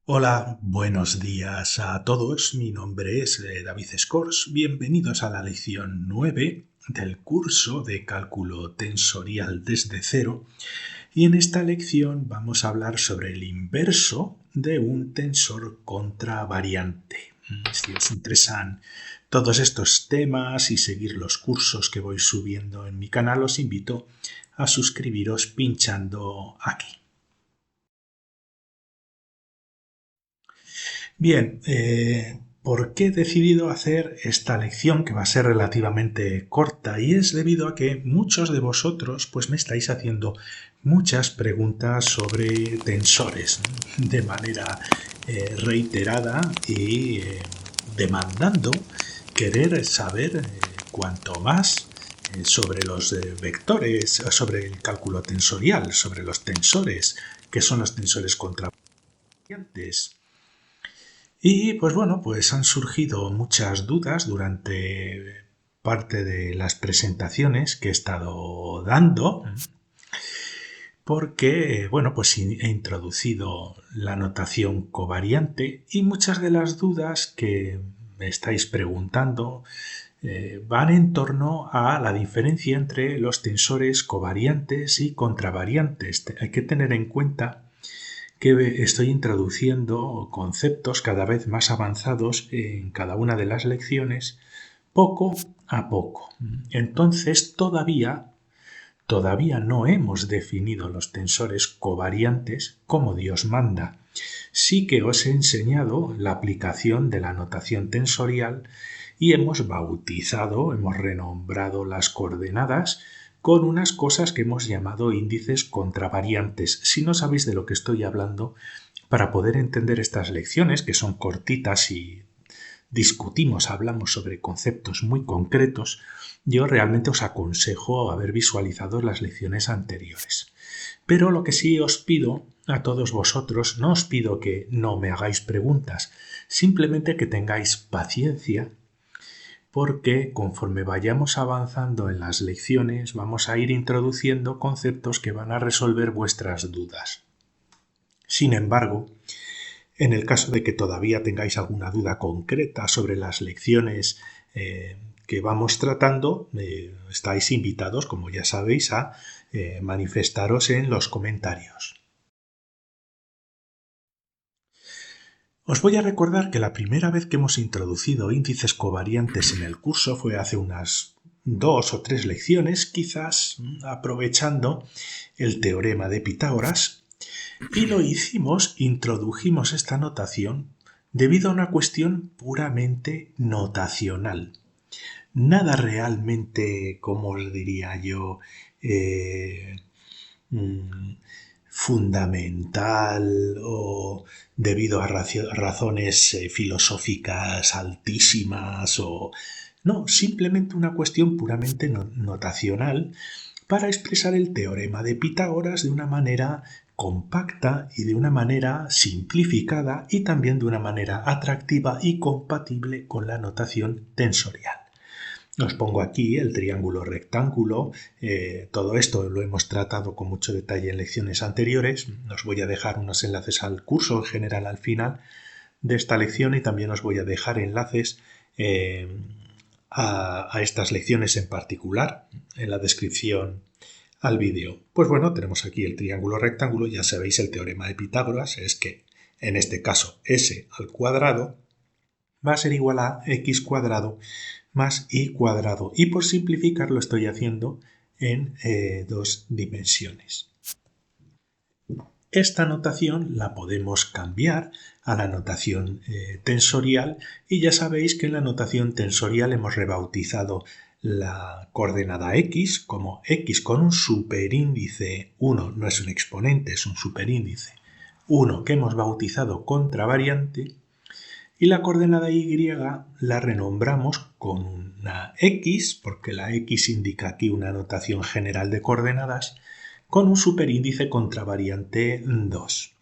Hola, buenos días a todos. Mi nombre es David Scors. Bienvenidos a la lección 9 del curso de cálculo tensorial desde cero. Y en esta lección vamos a hablar sobre el inverso de un tensor contravariante. Si os interesan todos estos temas y seguir los cursos que voy subiendo en mi canal, os invito a suscribiros pinchando aquí. Bien, ¿por qué he decidido hacer esta lección que va a ser relativamente corta? Y es debido a que muchos de vosotros pues me estáis haciendo muchas preguntas sobre tensores de manera reiterada y demandando querer saber cuanto más sobre los vectores, sobre el cálculo tensorial, sobre los tensores, qué son los tensores contravariantes. Y pues bueno, pues han surgido muchas dudas durante parte de las presentaciones que he estado dando, porque bueno, pues he introducido la notación covariante y muchas de las dudas que me estáis preguntando van en torno a la diferencia entre los tensores covariantes y contravariantes. Hay que tener en cuenta que estoy introduciendo conceptos cada vez más avanzados en cada una de las lecciones, poco a poco. Entonces, todavía no hemos definido los tensores covariantes como Dios manda. Sí que os he enseñado la aplicación de la notación tensorial y hemos bautizado, hemos renombrado las coordenadas con unas cosas que hemos llamado índices contravariantes. Si no sabéis de lo que estoy hablando, para poder entender estas lecciones, que son cortitas y hablamos sobre conceptos muy concretos, yo realmente os aconsejo haber visualizado las lecciones anteriores. Pero lo que sí os pido a todos vosotros, no os pido que no me hagáis preguntas, simplemente que tengáis paciencia, porque conforme vayamos avanzando en las lecciones vamos a ir introduciendo conceptos que van a resolver vuestras dudas. Sin embargo, en el caso de que todavía tengáis alguna duda concreta sobre las lecciones que vamos tratando, estáis invitados, como ya sabéis, a manifestaros en los comentarios. Os voy a recordar que la primera vez que hemos introducido índices covariantes en el curso fue hace unas 2 o 3 lecciones, quizás aprovechando el teorema de Pitágoras, y lo introdujimos esta notación debido a una cuestión puramente notacional. Nada realmente, como os diría yo, fundamental o debido a razones filosóficas altísimas o no, simplemente una cuestión puramente notacional para expresar el teorema de Pitágoras de una manera compacta y de una manera simplificada y también de una manera atractiva y compatible con la notación tensorial. Os pongo aquí el triángulo rectángulo, todo esto lo hemos tratado con mucho detalle en lecciones anteriores. Os voy a dejar unos enlaces al curso en general al final de esta lección y también os voy a dejar enlaces a estas lecciones en particular en la descripción al vídeo. Pues bueno, tenemos aquí el triángulo rectángulo, ya sabéis el teorema de Pitágoras, es que en este caso s al cuadrado va a ser igual a x cuadrado más y cuadrado. Y por simplificar lo estoy haciendo en 2 dimensiones. Esta notación la podemos cambiar a la notación tensorial y ya sabéis que en la notación tensorial hemos rebautizado la coordenada x como x con un superíndice 1, no es un exponente, es un superíndice 1 que hemos bautizado contravariante, y la coordenada y la renombramos con una x, porque la x indica aquí una notación general de coordenadas, con un superíndice contravariante 2.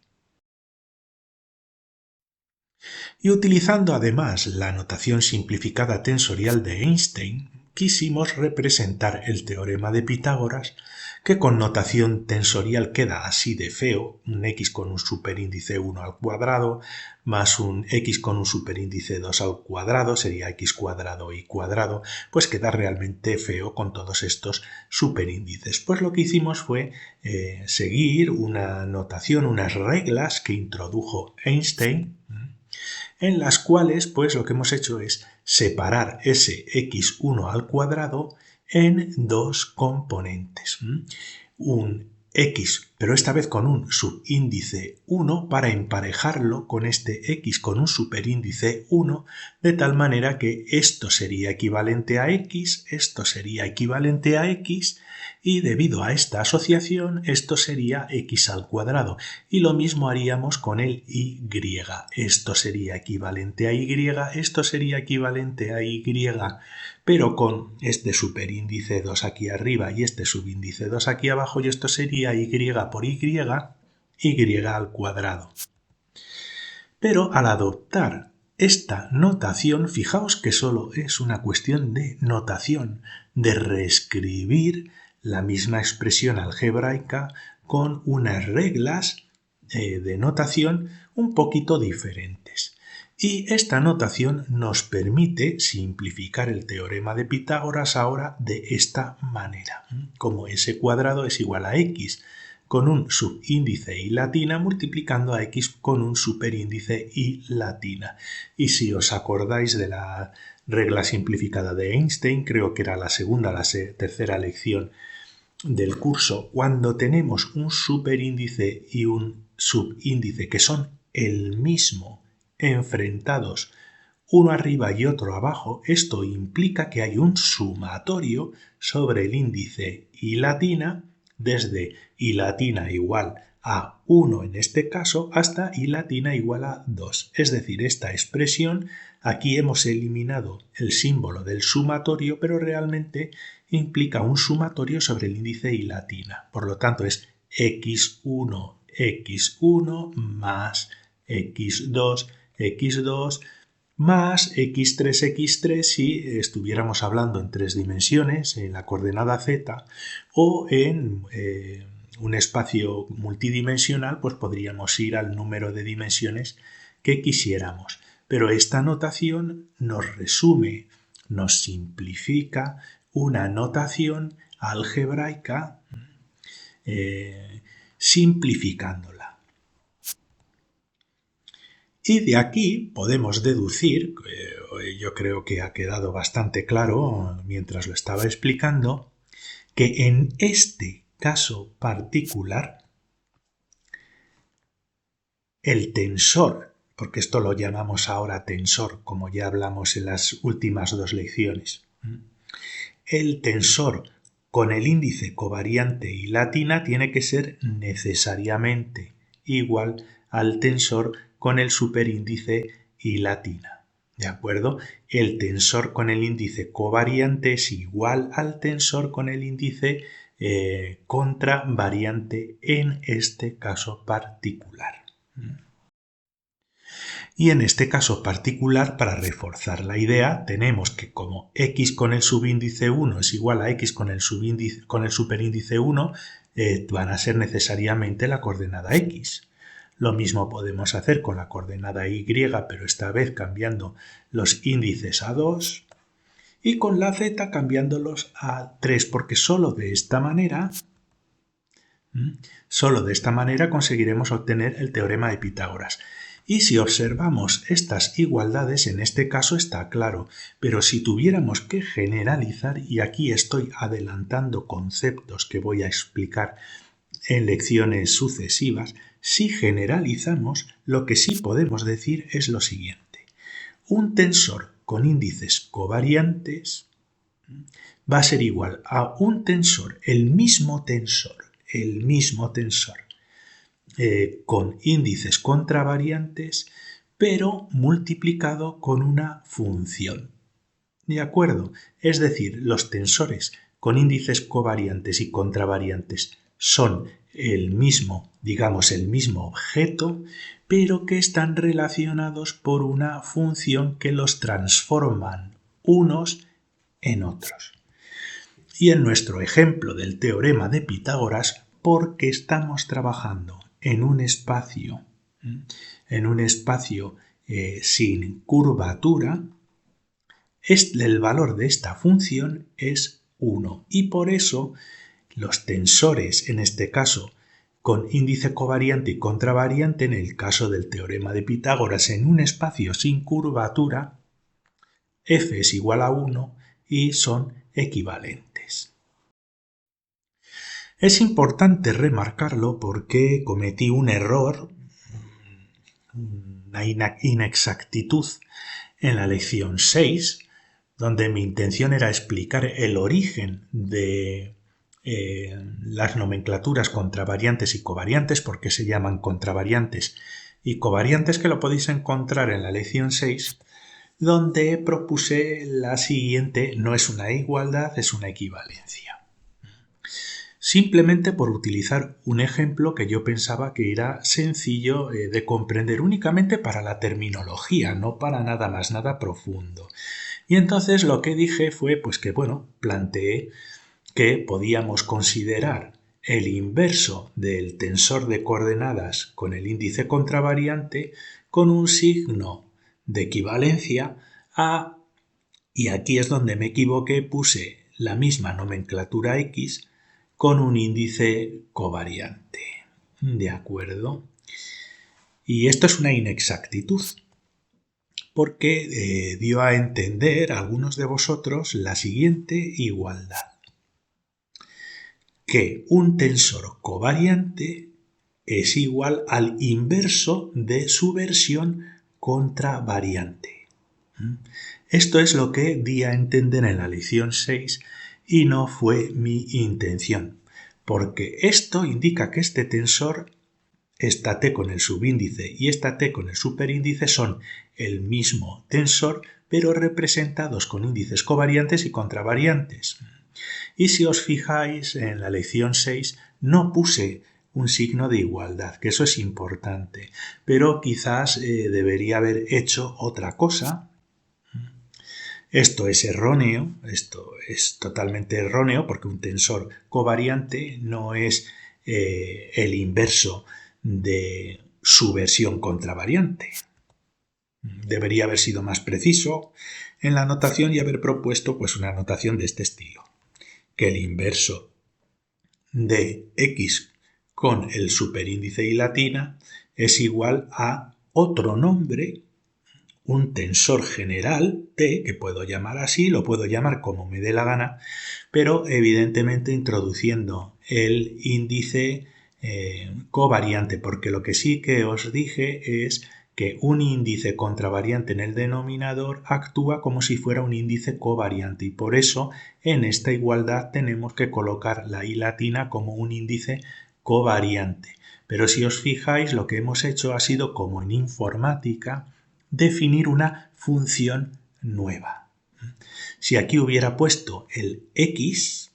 Y utilizando además la notación simplificada tensorial de Einstein, quisimos representar el teorema de Pitágoras que con notación tensorial queda así de feo, un x con un superíndice 1 al cuadrado más un x con un superíndice 2 al cuadrado sería x cuadrado y cuadrado, pues queda realmente feo con todos estos superíndices. Pues lo que hicimos fue seguir una notación, unas reglas que introdujo Einstein, en las cuales pues lo que hemos hecho es separar ese x1 al cuadrado en dos componentes. Un x, pero esta vez con un subíndice 1 para emparejarlo con este x con un superíndice 1, de tal manera que esto sería equivalente a x, esto sería equivalente a x, y debido a esta asociación esto sería x al cuadrado. Y lo mismo haríamos con el y. Esto sería equivalente a y, esto sería equivalente a y, pero con este superíndice 2 aquí arriba y este subíndice 2 aquí abajo, y esto sería y por y al cuadrado. Pero al adoptar esta notación, fijaos que solo es una cuestión de notación, de reescribir la misma expresión algebraica con unas reglas de notación un poquito diferentes. Y esta notación nos permite simplificar el teorema de Pitágoras ahora de esta manera. Como s cuadrado es igual a x con un subíndice y latina multiplicando a x con un superíndice y latina. Y si os acordáis de la regla simplificada de Einstein, creo que era la segunda, la tercera lección del curso, cuando tenemos un superíndice y un subíndice que son el mismo enfrentados uno arriba y otro abajo, esto implica que hay un sumatorio sobre el índice y latina desde y latina igual a 1 en este caso hasta y latina igual a 2. Es decir, esta expresión, aquí hemos eliminado el símbolo del sumatorio, pero realmente implica un sumatorio sobre el índice y latina. Por lo tanto, es x1 más x2 más x3 si estuviéramos hablando en tres dimensiones, en la coordenada z, o en un espacio multidimensional, pues podríamos ir al número de dimensiones que quisiéramos. Pero esta notación nos resume, nos simplifica una notación algebraica simplificándola. Y de aquí podemos deducir, yo creo que ha quedado bastante claro mientras lo estaba explicando, que en este caso particular el tensor, porque esto lo llamamos ahora tensor, como ya hablamos en las últimas dos lecciones, el tensor con el índice covariante y latina tiene que ser necesariamente igual al tensor con el superíndice y latina. ¿De acuerdo? El tensor con el índice covariante es igual al tensor con el índice contravariante en este caso particular. Y en este caso particular, para reforzar la idea, tenemos que como x con el subíndice 1 es igual a x con el superíndice 1, van a ser necesariamente la coordenada x. Lo mismo podemos hacer con la coordenada y, pero esta vez cambiando los índices a 2, y con la z cambiándolos a 3, porque solo de esta manera conseguiremos obtener el teorema de Pitágoras. Y si observamos estas igualdades, en este caso está claro, pero si tuviéramos que generalizar, y aquí estoy adelantando conceptos que voy a explicar en lecciones sucesivas, si generalizamos, lo que sí podemos decir es lo siguiente. Un tensor con índices covariantes va a ser igual a un tensor, el mismo tensor, con índices contravariantes, pero multiplicado con una función. ¿De acuerdo? Es decir, los tensores con índices covariantes y contravariantes son el mismo objeto, pero que están relacionados por una función que los transforman unos en otros. Y en nuestro ejemplo del teorema de Pitágoras, porque estamos trabajando en un espacio, sin curvatura, el valor de esta función es 1 y por eso los tensores, en este caso con índice covariante y contravariante, en el caso del teorema de Pitágoras en un espacio sin curvatura, f es igual a 1 y son equivalentes. Es importante remarcarlo porque cometí un error, una inexactitud en la lección 6, donde mi intención era explicar el origen de las nomenclaturas contravariantes y covariantes, porque se llaman contravariantes y covariantes, que lo podéis encontrar en la lección 6, donde propuse la siguiente: no es una igualdad, es una equivalencia. Simplemente por utilizar un ejemplo que yo pensaba que era sencillo de comprender únicamente para la terminología, no para nada más, nada profundo. Y entonces lo que dije fue planteé que podíamos considerar el inverso del tensor de coordenadas con el índice contravariante con un signo de equivalencia a, y aquí es donde me equivoqué, puse la misma nomenclatura X con un índice covariante. ¿De acuerdo? Y esto es una inexactitud, porque dio a entender a algunos de vosotros la siguiente igualdad: que un tensor covariante es igual al inverso de su versión contravariante. Esto es lo que di a entender en la lección 6 y no fue mi intención, porque esto indica que este tensor, esta t con el subíndice y esta t con el superíndice, son el mismo tensor, pero representados con índices covariantes y contravariantes. Y si os fijáis, en la lección 6 no puse un signo de igualdad, que eso es importante, pero quizás debería haber hecho otra cosa. Esto es erróneo, esto es totalmente erróneo, porque un tensor covariante no es el inverso de su versión contravariante. Debería haber sido más preciso en la notación y haber propuesto una notación de este estilo: que el inverso de X con el superíndice y latina es igual a otro nombre, un tensor general T, que puedo llamar así, lo puedo llamar como me dé la gana, pero evidentemente introduciendo el índice covariante, porque lo que sí que os dije es que un índice contravariante en el denominador actúa como si fuera un índice covariante, y por eso en esta igualdad tenemos que colocar la I latina como un índice covariante. Pero si os fijáis, lo que hemos hecho ha sido, como en informática, definir una función nueva. Si aquí hubiera puesto el X,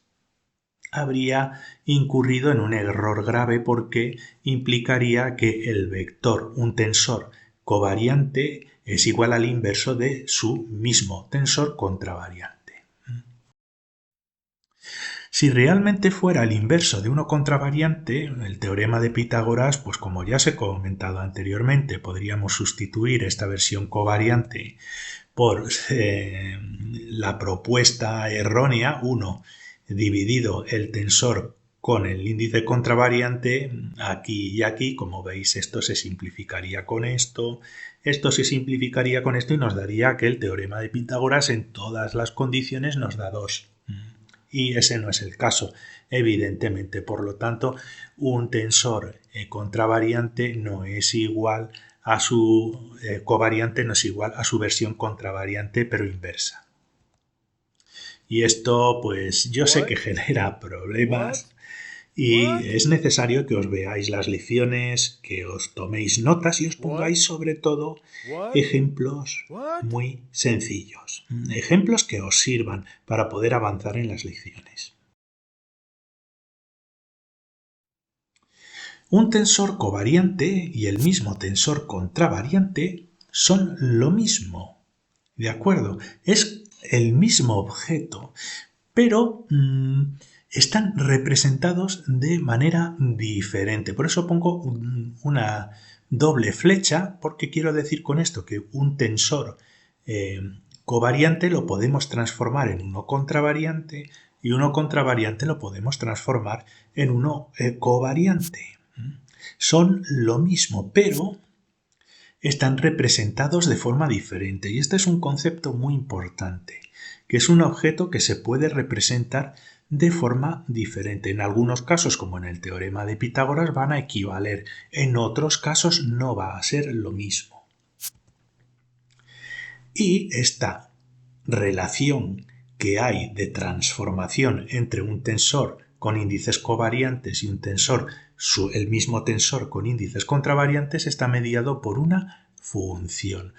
habría incurrido en un error grave, porque implicaría que el vector, un tensor covariante, es igual al inverso de su mismo tensor contravariante. Si realmente fuera el inverso de uno contravariante, el teorema de Pitágoras, como ya os he comentado anteriormente, podríamos sustituir esta versión covariante por la propuesta errónea, 1 dividido el tensor con el índice contravariante, aquí y aquí. Como veis, esto se simplificaría con esto se simplificaría con esto, y nos daría que el teorema de Pitágoras en todas las condiciones nos da 2. Y ese no es el caso, evidentemente. Por lo tanto, un tensor contravariante no es igual a su covariante, no es igual a su versión contravariante, pero inversa. Y esto, yo sé que genera problemas, y es necesario que os veáis las lecciones, que os toméis notas y os pongáis sobre todo ejemplos muy sencillos, ejemplos que os sirvan para poder avanzar en las lecciones. Un tensor covariante y el mismo tensor contravariante son lo mismo, ¿de acuerdo? Es el mismo objeto, pero están representados de manera diferente. Por eso pongo una doble flecha, porque quiero decir con esto que un tensor covariante lo podemos transformar en uno contravariante y uno contravariante lo podemos transformar en uno covariante. Son lo mismo, pero están representados de forma diferente. Y este es un concepto muy importante, que es un objeto que se puede representar de forma diferente. En algunos casos, como en el teorema de Pitágoras, van a equivaler. En otros casos no va a ser lo mismo. Y esta relación que hay de transformación entre un tensor con índices covariantes y un tensor, el mismo tensor con índices contravariantes, está mediado por una función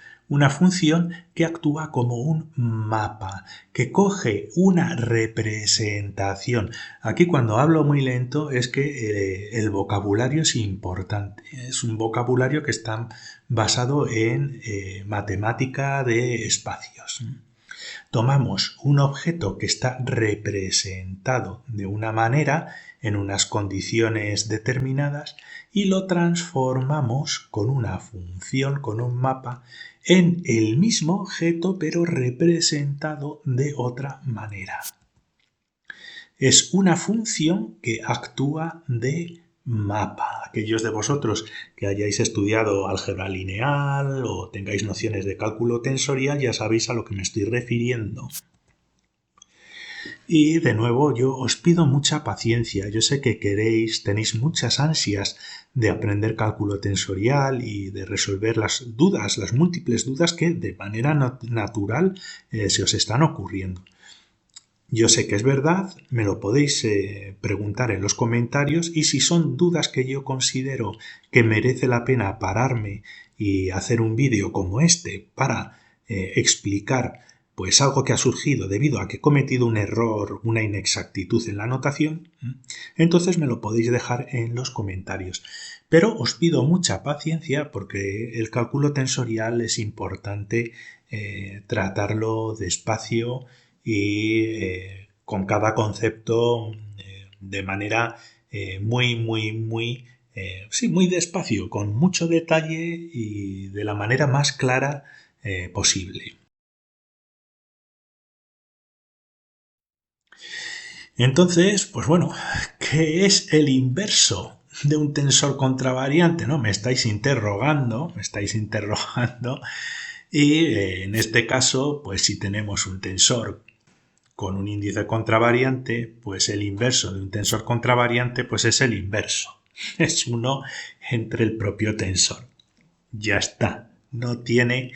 que actúa como un mapa, que coge una representación. Aquí cuando hablo muy lento es que el vocabulario es importante. Es un vocabulario que está basado en matemática de espacios. Tomamos un objeto que está representado de una manera en unas condiciones determinadas y lo transformamos con una función, con un mapa, en el mismo objeto pero representado de otra manera. Es una función que actúa de mapa. Aquellos de vosotros que hayáis estudiado álgebra lineal o tengáis nociones de cálculo tensorial ya sabéis a lo que me estoy refiriendo. Y de nuevo yo os pido mucha paciencia. Yo sé que tenéis muchas ansias de aprender cálculo tensorial y de resolver las múltiples dudas que de manera natural se os están ocurriendo. Yo sé que es verdad, me lo podéis preguntar en los comentarios y si son dudas que yo considero que merece la pena pararme y hacer un vídeo como este para explicar pues algo que ha surgido debido a que he cometido un error, una inexactitud en la notación, entonces me lo podéis dejar en los comentarios. Pero os pido mucha paciencia porque el cálculo tensorial es importante tratarlo despacio y con cada concepto de manera muy despacio, con mucho detalle y de la manera más clara posible. Entonces, pues bueno, ¿qué es el inverso de un tensor contravariante? ¿No? Me estáis interrogando y en este caso, pues si tenemos un tensor con un índice contravariante, pues el inverso de un tensor contravariante pues es el inverso. Es uno entre el propio tensor. Ya está. No tiene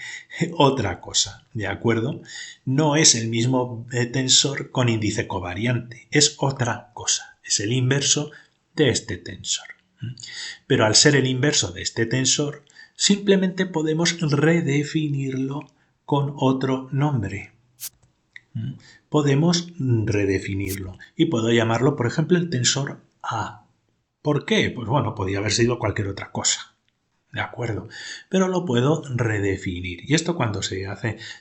otra cosa, ¿de acuerdo? No es el mismo tensor con índice covariante, es otra cosa. Es el inverso de este tensor. Pero al ser el inverso de este tensor, simplemente podemos redefinirlo con otro nombre. Podemos redefinirlo y puedo llamarlo, por ejemplo, el tensor A. ¿Por qué? Pues bueno, podría haber sido cualquier otra cosa. ¿De acuerdo? Pero lo puedo redefinir. Y esto cuando se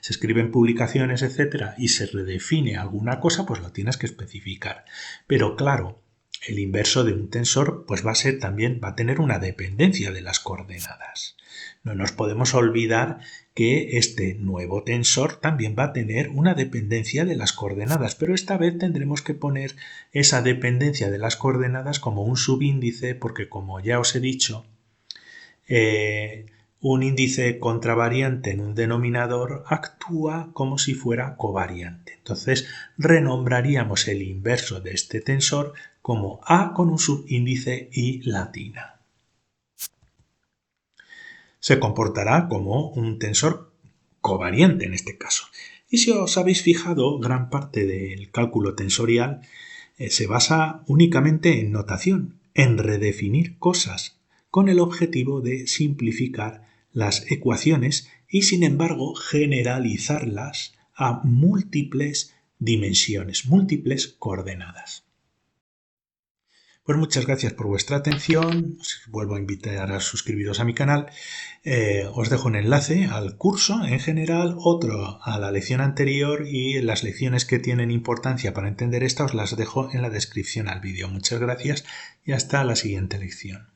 escribe en publicaciones, etcétera, y se redefine alguna cosa, pues lo tienes que especificar. Pero claro, el inverso de un tensor pues va a tener una dependencia de las coordenadas. No nos podemos olvidar que este nuevo tensor también va a tener una dependencia de las coordenadas, pero esta vez tendremos que poner esa dependencia de las coordenadas como un subíndice, porque como ya os he dicho, un índice contravariante en un denominador actúa como si fuera covariante. Entonces renombraríamos el inverso de este tensor como A con un subíndice I latina. Se comportará como un tensor covariante en este caso. Y si os habéis fijado, gran parte del cálculo tensorial se basa únicamente en notación, en redefinir cosas, con el objetivo de simplificar las ecuaciones y, sin embargo, generalizarlas a múltiples dimensiones, múltiples coordenadas. Pues muchas gracias por vuestra atención. Os vuelvo a invitar a suscribiros a mi canal. Os dejo un enlace al curso en general, otro a la lección anterior, y las lecciones que tienen importancia para entender esta os las dejo en la descripción al vídeo. Muchas gracias y hasta la siguiente lección.